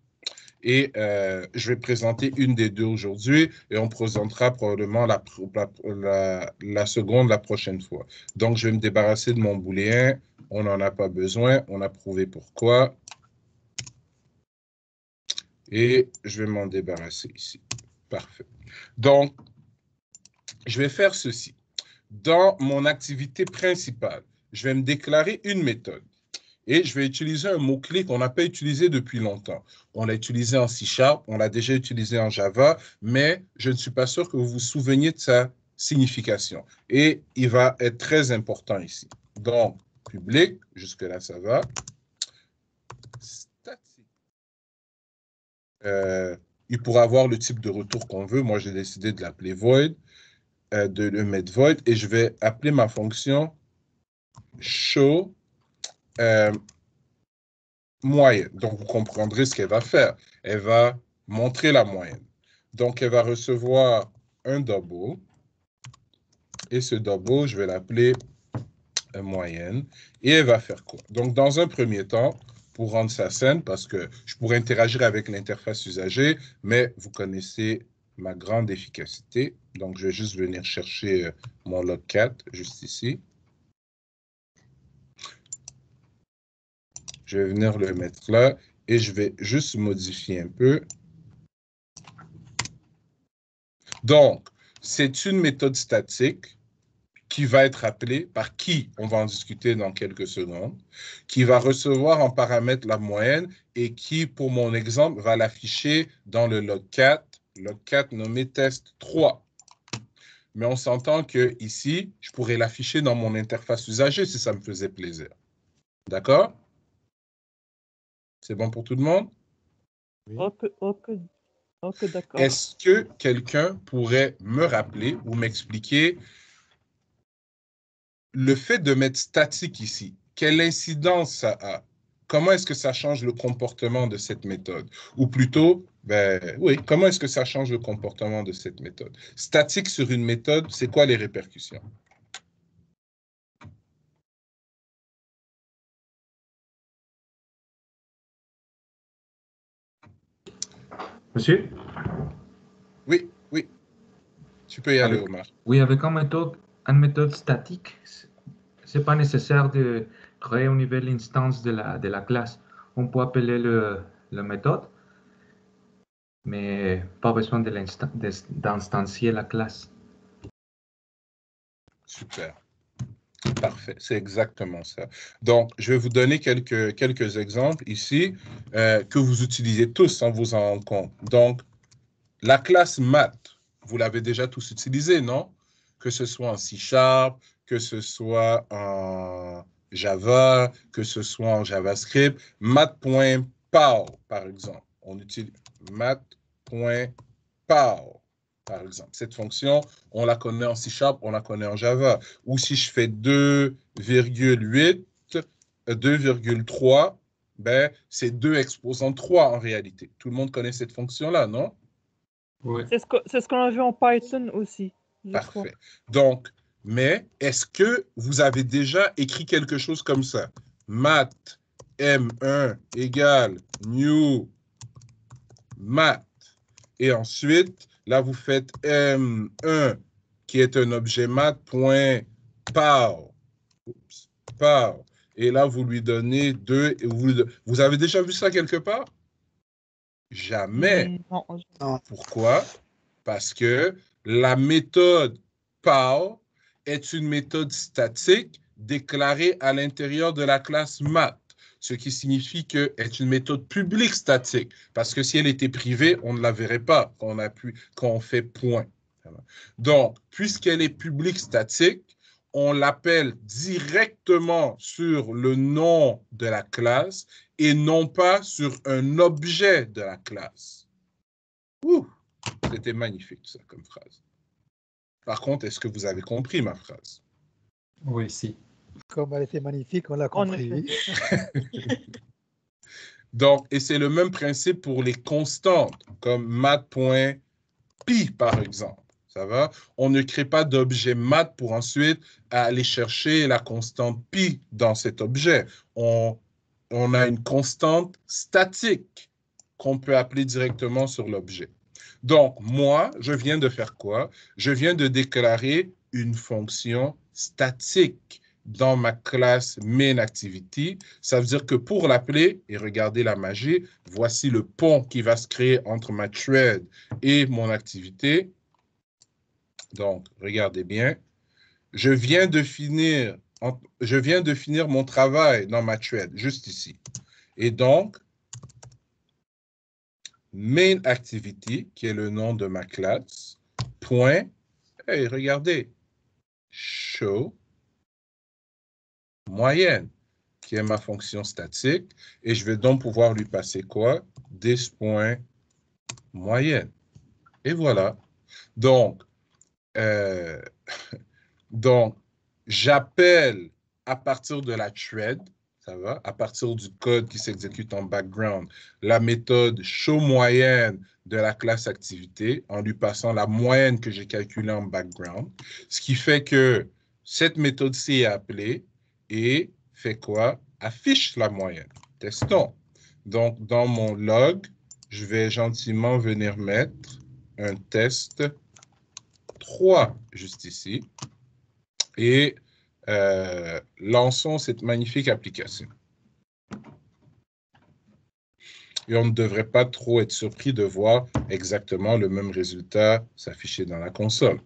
Et je vais présenter une des 2 aujourd'hui et on présentera probablement la seconde la prochaine fois. Donc, je vais me débarrasser de mon booléen. On n'en a pas besoin. On a prouvé pourquoi. Et je vais m'en débarrasser ici. Parfait. Donc, je vais faire ceci. Dans mon activité principale, je vais me déclarer une méthode. Et je vais utiliser un mot-clé qu'on n'a pas utilisé depuis longtemps. On l'a utilisé en C#, on l'a déjà utilisé en Java, mais je ne suis pas sûr que vous vous souveniez de sa signification. Et il va être très important ici. Donc, public, jusque-là, ça va. Statique. Il pourra avoir le type de retour qu'on veut. Moi, j'ai décidé de l'appeler void, de le mettre void, et je vais appeler ma fonction show moyenne. Donc, vous comprendrez ce qu'elle va faire. Elle va montrer la moyenne. Donc, elle va recevoir un double. Et ce double, je vais l'appeler moyenne. Et elle va faire quoi? Donc, dans un premier temps, pour rendre ça saine, parce que je pourrais interagir avec l'interface usager, mais vous connaissez ma grande efficacité. Donc, je vais juste venir chercher mon log4 juste ici. Je vais venir le mettre là et je vais juste modifier un peu. Donc, c'est une méthode statique qui va être appelé, par qui on va en discuter dans quelques secondes, qui va recevoir en paramètre la moyenne et qui, pour mon exemple, va l'afficher dans le log 4 nommé test 3. Mais on s'entend que ici, je pourrais l'afficher dans mon interface usager si ça me faisait plaisir. D'accord? C'est bon pour tout le monde? Ok, d'accord. Est-ce que quelqu'un pourrait me rappeler ou m'expliquer le fait de mettre statique ici, quelle incidence ça a? Comment est-ce que ça change le comportement de cette méthode? Ou plutôt, oui, comment est-ce que ça change le comportement de cette méthode? Statique sur une méthode, c'est quoi les répercussions? Monsieur? Oui, oui. Tu peux y aller, Omar. Oui, avec une méthode statique, c'est pas nécessaire de créer une nouvelle instance de la classe. On peut appeler la méthode, mais pas besoin d'instancier la classe. Super. Parfait, c'est exactement ça. Donc, je vais vous donner quelques exemples ici que vous utilisez tous sans vous en rendre compte. Donc, la classe math, vous l'avez déjà tous utilisée, non? Que ce soit en C#, que ce soit en Java, que ce soit en JavaScript. Math.pow, par exemple. On utilise math.pow, par exemple. Cette fonction, on la connaît en C#, on la connaît en Java. Ou si je fais 2,8, 2,3, ben, c'est 2 exposant 3 en réalité. Tout le monde connaît cette fonction-là, non? Oui. C'est ce qu'on a vu en Python aussi, je crois. Parfait. Donc, mais est-ce que vous avez déjà écrit quelque chose comme ça? Math M1 égale new math. Et ensuite, là, vous faites M1 qui est un objet math.pow. Pow. Et là, vous lui donnez 2. Vous avez déjà vu ça quelque part? Jamais. Non. Pourquoi? Parce que la méthode POW est une méthode statique déclarée à l'intérieur de la classe math, ce qui signifie qu'elle est une méthode publique statique, parce que si elle était privée, on ne la verrait pas quand on fait point. Donc, puisqu'elle est publique statique, on l'appelle directement sur le nom de la classe et non pas sur un objet de la classe. Ouh, c'était magnifique, ça, comme phrase. Par contre, est-ce que vous avez compris ma phrase? Oui, si. Comme elle était magnifique, on l'a compris. Donc, et c'est le même principe pour les constantes, comme math.pi, par exemple. Ça va? On ne crée pas d'objet math pour ensuite aller chercher la constante pi dans cet objet. On a une constante statique qu'on peut appeler directement sur l'objet. Donc, moi, je viens de faire quoi? Je viens de déclarer une fonction statique dans ma classe main_activity. Ça veut dire que pour l'appeler, et regardez la magie, voici le pont qui va se créer entre ma thread et mon activité. Donc, regardez bien. Je viens de finir mon travail dans ma thread, juste ici. Et donc, main_activity, qui est le nom de ma classe, point, hey, regardez, show moyenne, qui est ma fonction statique, et je vais donc pouvoir lui passer quoi? This.moyenne. Et voilà. Donc, j'appelle à partir de la thread, ça va, à partir du code qui s'exécute en background, la méthode showMoyenne de la classe activité en lui passant la moyenne que j'ai calculée en background, ce qui fait que cette méthode-ci est appelée et fait quoi? Affiche la moyenne. Testons. Donc, dans mon log, je vais gentiment venir mettre un test 3 juste ici et lançons cette magnifique application. Et on ne devrait pas trop être surpris de voir exactement le même résultat s'afficher dans la console.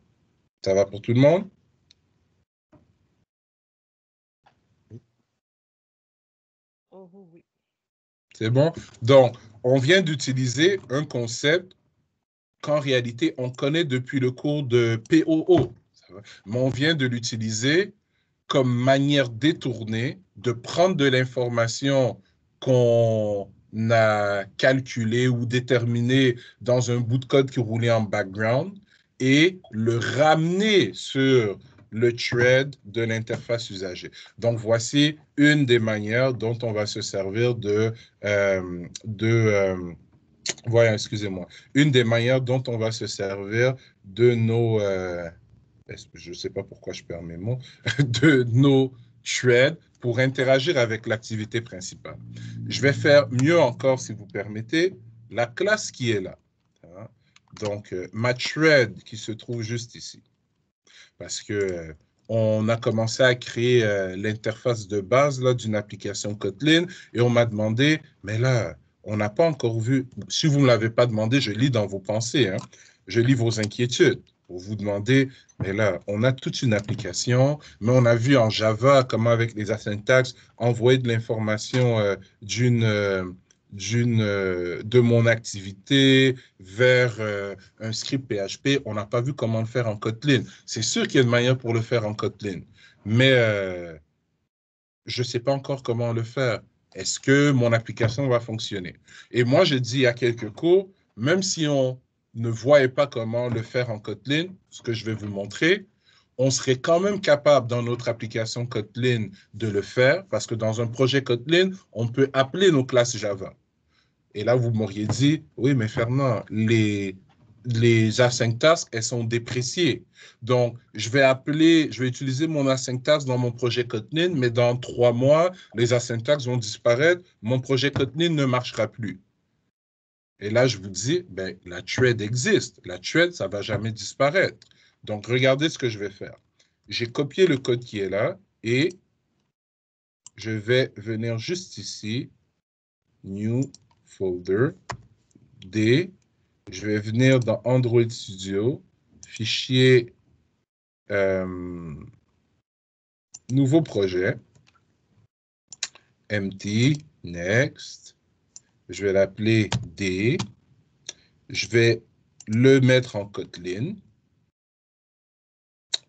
Ça va pour tout le monde? Oh, oui. C'est bon? Donc, on vient d'utiliser un concept qu'en réalité, on connaît depuis le cours de POO. Mais on vient de l'utiliser comme manière détournée de prendre de l'information qu'on a calculée ou déterminée dans un bout de code qui roulait en background et le ramener sur le thread de l'interface usager. Donc, voici une des manières dont on va se servir voilà, excusez-moi, une des manières dont on va se servir de nos, je ne sais pas pourquoi je perds mes mots, de nos threads pour interagir avec l'activité principale. Je vais faire mieux encore, si vous permettez, la classe qui est là. Hein? Donc, ma thread qui se trouve juste ici. Parce que on a commencé à créer l'interface de base d'une application Kotlin et on m'a demandé, mais là, on n'a pas encore vu, si vous ne me l'avez pas demandé, je lis dans vos pensées, hein, je lis vos inquiétudes pour vous demander, mais là, on a toute une application, mais on a vu en Java comment avec les asyntaxes envoyer de l'information de mon activité vers un script PHP. On n'a pas vu comment le faire en Kotlin. C'est sûr qu'il y a une manière pour le faire en Kotlin, mais je ne sais pas encore comment le faire. Est-ce que mon application va fonctionner? Et moi, je dis à quelques cours, même si on ne voyait pas comment le faire en Kotlin, ce que je vais vous montrer, on serait quand même capable dans notre application Kotlin de le faire parce que dans un projet Kotlin, on peut appeler nos classes Java. Et là, vous m'auriez dit, oui, mais Fernand, les async tasks, elles sont dépréciées. Donc, je vais utiliser mon async task dans mon projet Kotlin, mais dans 3 mois, les async tasks vont disparaître, mon projet Kotlin ne marchera plus. Et là, je vous dis, ben, la thread existe. La thread, ça ne va jamais disparaître. Donc, regardez ce que je vais faire. J'ai copié le code qui est là et je vais venir juste ici, New Folder, D, je vais venir dans Android Studio, fichier, nouveau projet, empty, next, je vais l'appeler D, je vais le mettre en Kotlin,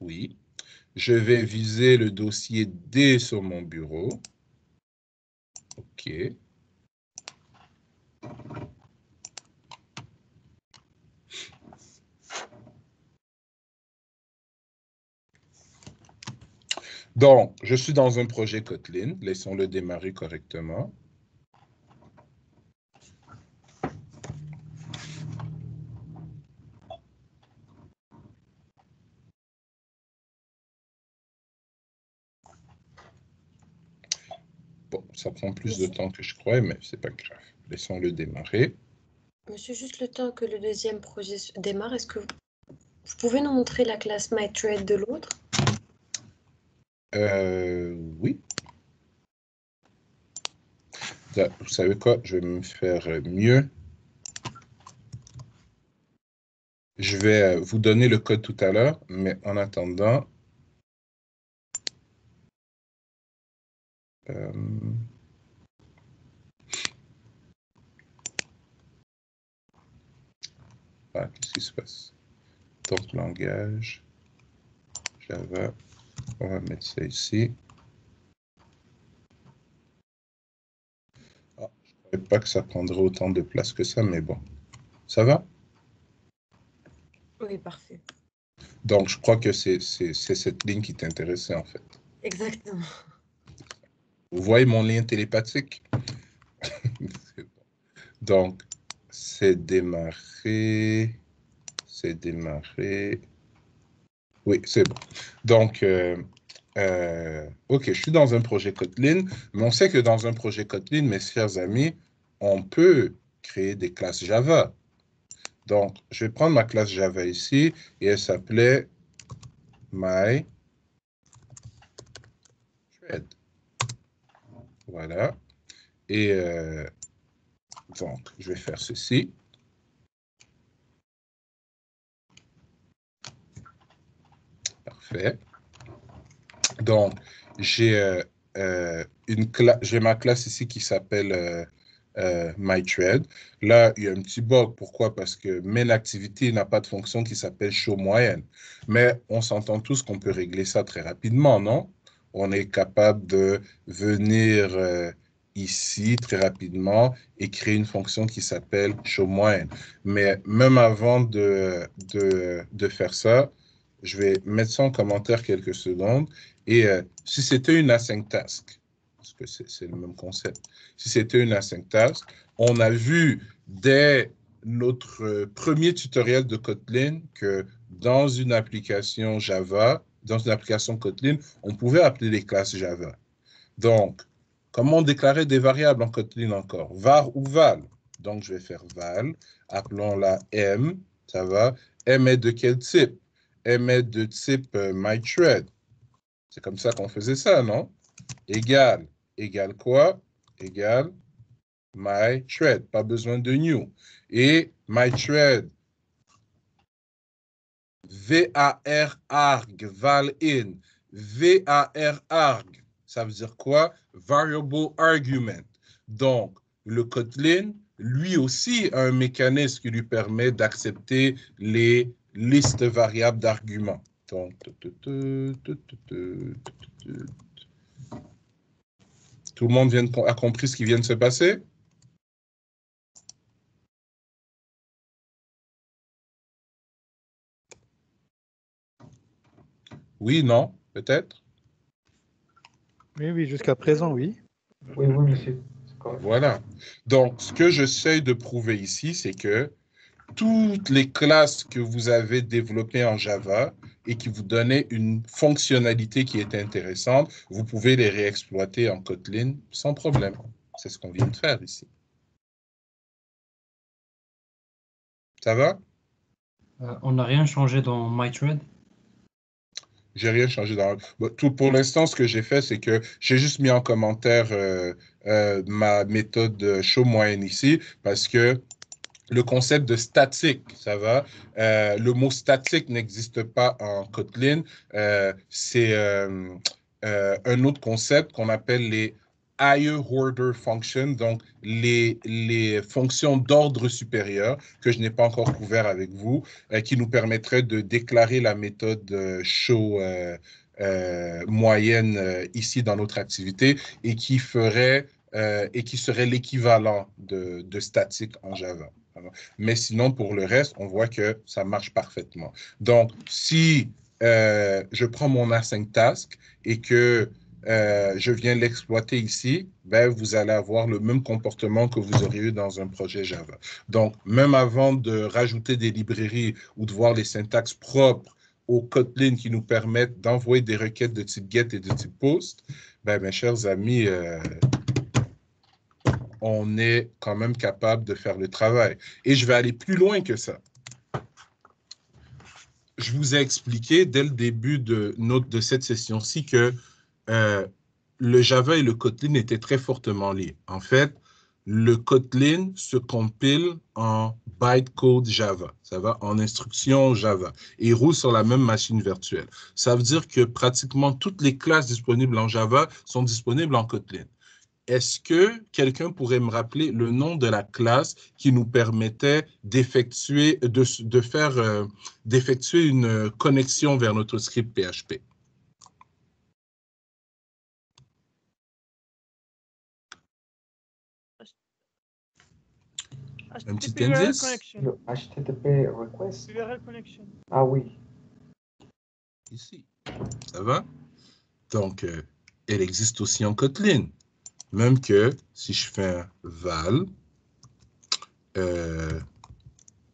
oui, je vais viser le dossier D sur mon bureau, ok. Donc, je suis dans un projet Kotlin, laissons-le démarrer correctement. Bon, ça prend plus de temps que je croyais, mais c'est pas grave. Laissons-le démarrer. Monsieur, juste le temps que le deuxième projet démarre, est-ce que vous pouvez nous montrer la classe MyThread de l'autre? Oui. Vous savez quoi? Je vais me faire mieux. Je vais vous donner le code tout à l'heure, mais en attendant, qu'est-ce qui se passe? Donc, langage, Java, on va mettre ça ici. Je ne croyais pas que ça prendrait autant de place que ça, mais bon. Ça va? Oui, parfait. Donc, je crois que c'est cette ligne qui t'intéressait, en fait. Exactement. Vous voyez mon lien télépathique? Donc, c'est démarré. C'est démarré. Oui, c'est bon. Donc, OK, je suis dans un projet Kotlin, mais on sait que dans un projet Kotlin, mes chers amis, on peut créer des classes Java. Donc, je vais prendre ma classe Java ici et elle s'appelait MyThread. Voilà. Et donc, je vais faire ceci. Parfait. Donc, j'ai j'ai ma classe ici qui s'appelle myThread. Là, il y a un petit bug. Pourquoi? Parce que MainActivity n'a pas de fonction qui s'appelle showMoyenne. Mais on s'entend tous qu'on peut régler ça très rapidement, non? On est capable de venir ici très rapidement et créer une fonction qui s'appelle showMoyenne. Mais même avant de faire ça, je vais mettre ça en commentaire quelques secondes. Et si c'était une async task, parce que c'est le même concept, si c'était une async task, on a vu dès notre premier tutoriel de Kotlin que dans une application Java, dans une application Kotlin, on pouvait appeler les classes Java. Donc, comment on déclarait des variables en Kotlin encore? Var ou val. Donc, je vais faire val, appelons-la m, ça va. M est de quel type? M est de type myThread. C'est comme ça qu'on faisait ça, non? Égal quoi? Égal myThread. Pas besoin de new. Et myThread, var arg, val in. var arg, ça veut dire quoi? Variable argument. Donc, le Kotlin, lui aussi, a un mécanisme qui lui permet d'accepter les listes variables d'arguments. Donc, tout le monde a compris ce qui vient de se passer? Oui, non, peut-être? Oui, jusqu'à présent, oui. Oui, monsieur. Voilà. Donc, ce que j'essaie de prouver ici, c'est que toutes les classes que vous avez développées en Java et qui vous donnaient une fonctionnalité qui est intéressante, vous pouvez les réexploiter en Kotlin sans problème. C'est ce qu'on vient de faire ici. Ça va? On n'a rien changé dans myThread? J'ai rien changé dans... pour l'instant, ce que j'ai fait, c'est que j'ai juste mis en commentaire ma méthode showMoyenne ici parce que le concept de statique, ça va. Le mot statique n'existe pas en Kotlin. C'est un autre concept qu'on appelle les higher order functions, donc les fonctions d'ordre supérieur que je n'ai pas encore couvert avec vous, qui nous permettraient de déclarer la méthode show moyenne ici dans notre activité et qui ferait et qui serait l'équivalent de statique en Java. Mais sinon, pour le reste, on voit que ça marche parfaitement. Donc, si je prends mon async task et que je viens l'exploiter ici, ben, vous allez avoir le même comportement que vous auriez eu dans un projet Java. Donc, même avant de rajouter des librairies ou de voir les syntaxes propres au Kotlin qui nous permettent d'envoyer des requêtes de type GET et de type POST, ben, mes chers amis, on est quand même capable de faire le travail. Et je vais aller plus loin que ça. Je vous ai expliqué dès le début de cette session-ci que le Java et le Kotlin étaient très fortement liés. En fait, le Kotlin se compile en bytecode Java, ça va, en instruction Java, et roule sur la même machine virtuelle. Ça veut dire que pratiquement toutes les classes disponibles en Java sont disponibles en Kotlin. Est-ce que quelqu'un pourrait me rappeler le nom de la classe qui nous permettait d'effectuer une connexion vers notre script PHP? Un petit indice? Le HTTP request. URL connection. Ah oui. Ici. Ça va? Donc, elle existe aussi en Kotlin. Même que si je fais un val,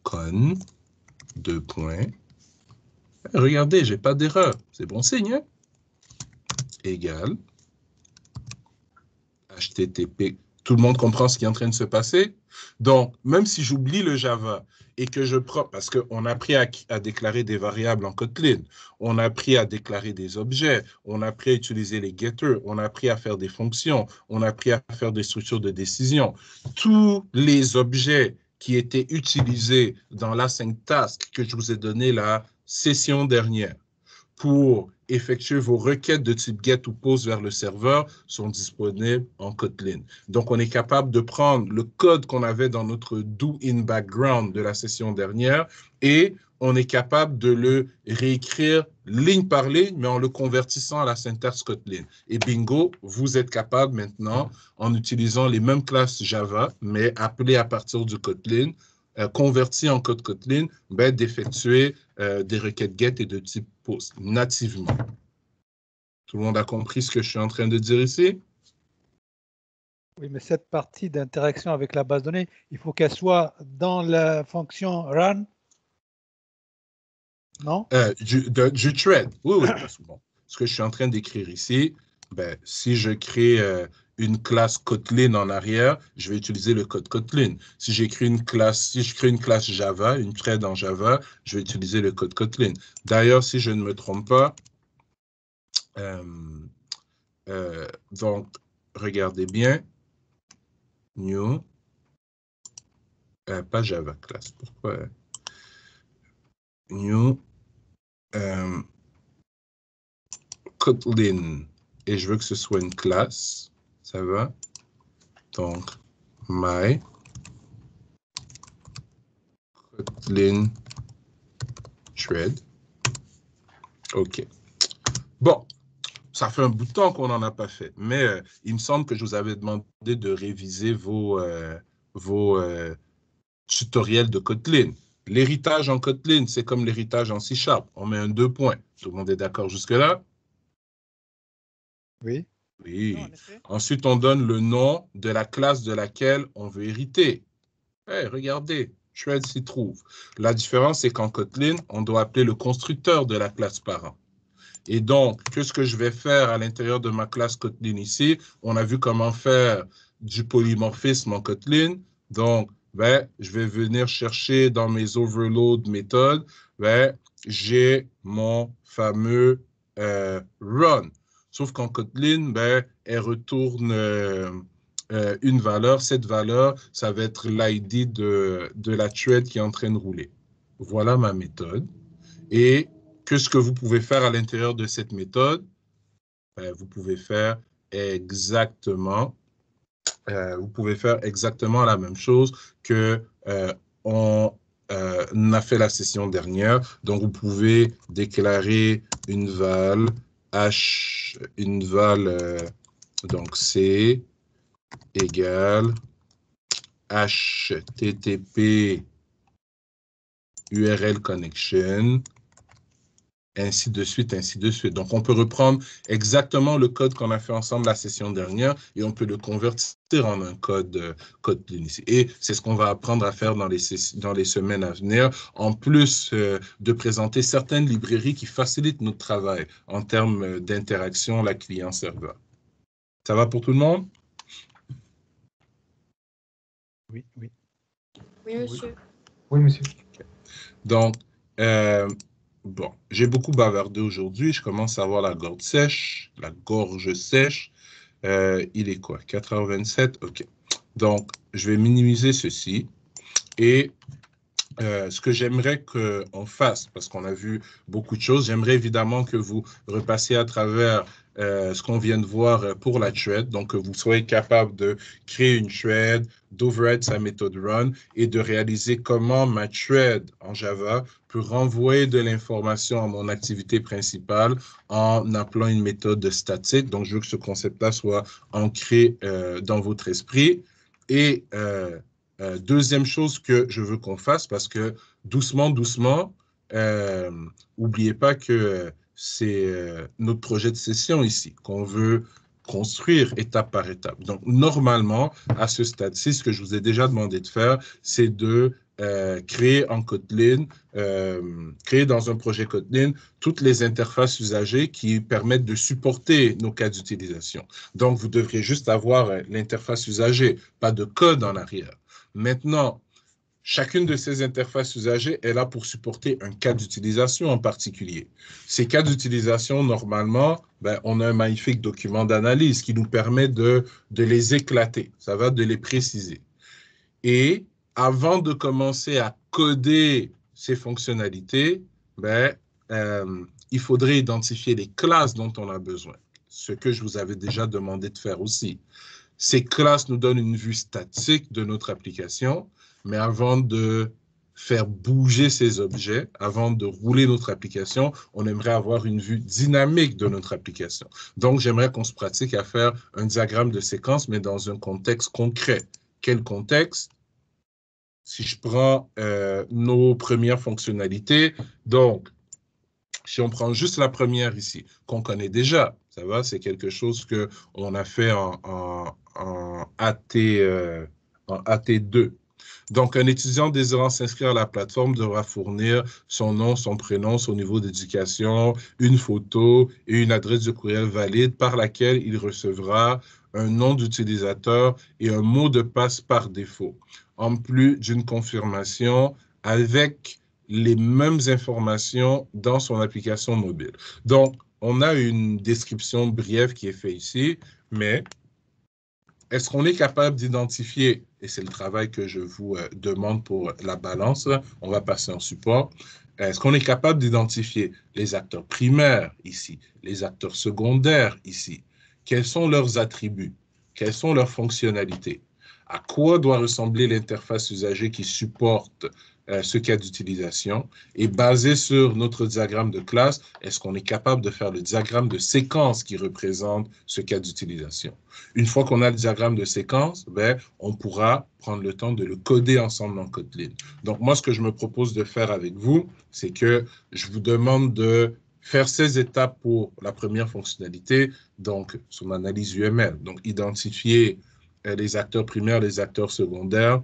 con, 2 points, regardez, j'ai pas d'erreur, c'est bon signe, hein? Égal, HTTP, tout le monde comprend ce qui est en train de se passer? Donc, même si j'oublie le Java et que je prends, parce qu'on a appris à déclarer des variables en Kotlin, on a appris à déclarer des objets, on a appris à utiliser les getters, on a appris à faire des fonctions, on a appris à faire des structures de décision. Tous les objets qui étaient utilisés dans l'async task que je vous ai donné la session dernière pour effectuer vos requêtes de type GET ou POST vers le serveur sont disponibles en Kotlin. Donc, on est capable de prendre le code qu'on avait dans notre do in background de la session dernière et on est capable de le réécrire ligne par ligne, mais en le convertissant à la syntaxe Kotlin. Et bingo, vous êtes capable maintenant, en utilisant les mêmes classes Java, mais appelées à partir du Kotlin, converties en code Kotlin, ben, d'effectuer des requêtes GET et de type POST nativement. Tout le monde a compris ce que je suis en train de dire ici? Oui, mais cette partie d'interaction avec la base de données, il faut qu'elle soit dans la fonction run. Non? Du thread. Oui, parce que bon, ce que je suis en train d'écrire ici, ben, si je crée une classe Kotlin en arrière, je vais utiliser le code Kotlin. Si je crée une classe Java, une thread en Java, je vais utiliser le code Kotlin. D'ailleurs, si je ne me trompe pas, donc, regardez bien, new, pas Java class, pourquoi? New, Kotlin, et je veux que ce soit une classe, ça va? Donc, my Kotlin thread. OK. Bon, ça fait un bout de temps qu'on n'en a pas fait, mais il me semble que je vous avais demandé de réviser vos tutoriels de Kotlin. L'héritage en Kotlin, c'est comme l'héritage en C#. On met un 2 points. Tout le monde est d'accord jusque-là? Oui. Oui. Non, en effet. Ensuite, on donne le nom de la classe de laquelle on veut hériter. Hey, regardez, thread s'y trouve. La différence, c'est qu'en Kotlin, on doit appeler le constructeur de la classe parent. Et donc, qu'est-ce que je vais faire à l'intérieur de ma classe Kotlin ici? On a vu comment faire du polymorphisme en Kotlin. Donc, ben, je vais venir chercher dans mes overload méthodes, ben, j'ai mon fameux run. Sauf qu'en Kotlin, ben, elle retourne une valeur. Cette valeur, ça va être l'ID de la thread qui est en train de rouler. Voilà ma méthode. Et qu'est-ce que vous pouvez faire à l'intérieur de cette méthode? Vous pouvez faire exactement la même chose que on a fait la session dernière. Donc, vous pouvez déclarer une val h, une val, donc C égale http URL connection, ainsi de suite, ainsi de suite. Donc, on peut reprendre exactement le code qu'on a fait ensemble la session dernière et on peut le convertir en un code Kotlin ici. Et c'est ce qu'on va apprendre à faire dans les semaines à venir, en plus de présenter certaines librairies qui facilitent notre travail en termes d'interaction la client-serveur. Ça va pour tout le monde? Oui, oui. Oui, monsieur. Oui, monsieur. Donc, bon, j'ai beaucoup bavardé aujourd'hui. Je commence à avoir la gorge sèche. Il est quoi? 4h27? OK. Donc, je vais minimiser ceci. Et ce que j'aimerais qu'on fasse, parce qu'on a vu beaucoup de choses, j'aimerais évidemment que vous repassiez à travers ce qu'on vient de voir pour la thread, donc que vous soyez capable de créer une thread, d'override sa méthode run et de réaliser comment ma thread en Java peut renvoyer de l'information à mon activité principale en appelant une méthode statique. Donc, je veux que ce concept-là soit ancré dans votre esprit. Et deuxième chose que je veux qu'on fasse, parce que doucement, n'oubliez pas que c'est notre projet de session ici qu'on veut construire étape par étape. Donc, normalement, à ce stade-ci, ce que je vous ai déjà demandé de faire, c'est de créer en Kotlin, créer dans un projet Kotlin toutes les interfaces usagées qui permettent de supporter nos cas d'utilisation. Donc, vous devriez juste avoir l'interface usagée, pas de code en arrière. Maintenant, chacune de ces interfaces usagées est là pour supporter un cas d'utilisation en particulier. Ces cas d'utilisation, normalement, ben, on a un magnifique document d'analyse qui nous permet de les éclater, ça va, de les préciser. Et avant de commencer à coder ces fonctionnalités, ben, il faudrait identifier les classes dont on a besoin, ce que je vous avais déjà demandé de faire aussi. Ces classes nous donnent une vue statique de notre application, mais avant de faire bouger ces objets, avant de rouler notre application, on aimerait avoir une vue dynamique de notre application. Donc, j'aimerais qu'on se pratique à faire un diagramme de séquence, mais dans un contexte concret. Quel contexte? Si je prends nos premières fonctionnalités, donc, si on prend juste la première ici, qu'on connaît déjà, ça va, c'est quelque chose qu'on a fait en AT2. Donc, un étudiant désirant s'inscrire à la plateforme devra fournir son nom, son prénom, son niveau d'éducation, une photo et une adresse de courriel valide par laquelle il recevra un nom d'utilisateur et un mot de passe par défaut, en plus d'une confirmation avec les mêmes informations dans son application mobile. Donc, on a une description brève qui est faite ici, mais est-ce qu'on est capable d'identifier, et c'est le travail que je vous demande pour la balance, on va passer en support, est-ce qu'on est capable d'identifier les acteurs primaires ici, les acteurs secondaires ici? Quels sont leurs attributs? Quelles sont leurs fonctionnalités? À quoi doit ressembler l'interface usager qui supporte ce cas d'utilisation? Et basé sur notre diagramme de classe, est-ce qu'on est capable de faire le diagramme de séquence qui représente ce cas d'utilisation? Une fois qu'on a le diagramme de séquence, ben, on pourra prendre le temps de le coder ensemble dans Kotlin. Donc, moi, ce que je me propose de faire avec vous, c'est que je vous demande de faire 16 étapes pour la première fonctionnalité, donc son analyse UML. Donc, identifier les acteurs primaires, les acteurs secondaires,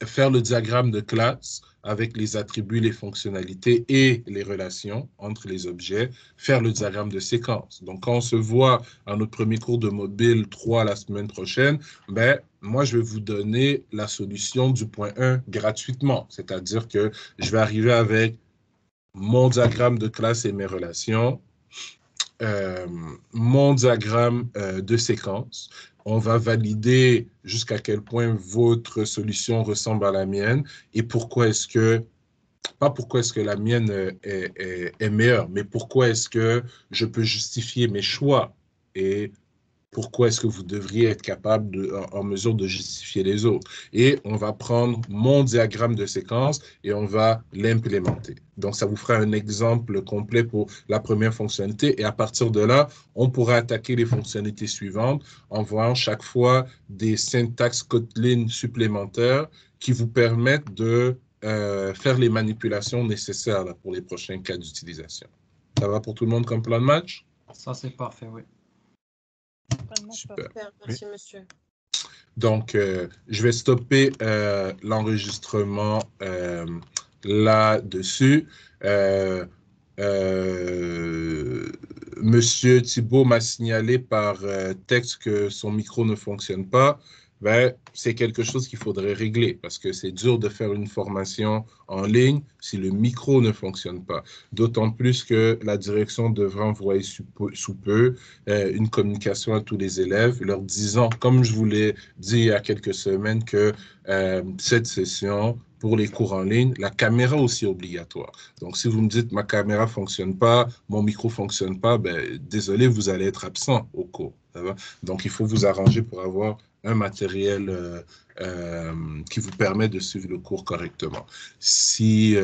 faire le diagramme de classe avec les attributs, les fonctionnalités et les relations entre les objets, faire le diagramme de séquence. Donc, quand on se voit à notre premier cours de mobile 3 la semaine prochaine, ben, moi, je vais vous donner la solution du point 1 gratuitement. C'est-à-dire que je vais arriver avec mon diagramme de classe et mes relations, mon diagramme de séquence. On va valider jusqu'à quel point votre solution ressemble à la mienne et pourquoi est-ce que, pas pourquoi est-ce que la mienne est meilleure, mais pourquoi est-ce que je peux justifier mes choix et pourquoi est-ce que vous devriez être capable, en mesure de justifier les autres. Et on va prendre mon diagramme de séquence et on va l'implémenter. Donc, ça vous fera un exemple complet pour la première fonctionnalité. Et à partir de là, on pourra attaquer les fonctionnalités suivantes en voyant chaque fois des syntaxes Kotlin supplémentaires qui vous permettent de faire les manipulations nécessaires là, pour les prochains cas d'utilisation. Ça va pour tout le monde comme plan de match? Ça, c'est parfait, oui. Super. Merci, monsieur. Donc, je vais stopper l'enregistrement là-dessus. Monsieur Thibault m'a signalé par texte que son micro ne fonctionne pas. Ben, c'est quelque chose qu'il faudrait régler parce que c'est dur de faire une formation en ligne si le micro ne fonctionne pas. D'autant plus que la direction devra envoyer sous peu une communication à tous les élèves, leur disant, comme je vous l'ai dit il y a quelques semaines, que cette session, pour les cours en ligne, la caméra aussi est obligatoire. Donc, si vous me dites ma caméra ne fonctionne pas, mon micro ne fonctionne pas, ben, désolé, vous allez être absent au cours. Ça va? Donc, il faut vous arranger pour avoir un matériel qui vous permet de suivre le cours correctement. Si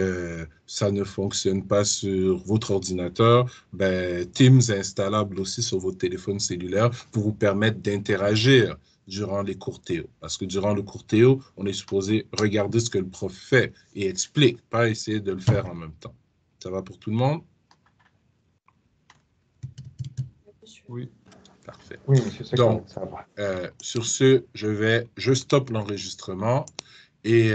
ça ne fonctionne pas sur votre ordinateur, ben, Teams est installable aussi sur votre téléphone cellulaire pour vous permettre d'interagir durant les cours théo. Parce que durant le cours théo, on est supposé regarder ce que le prof fait et explique, pas essayer de le faire en même temps. Ça va pour tout le monde? Oui. Parfait. Oui, monsieur, donc, ça va. sur ce, je stoppe l'enregistrement et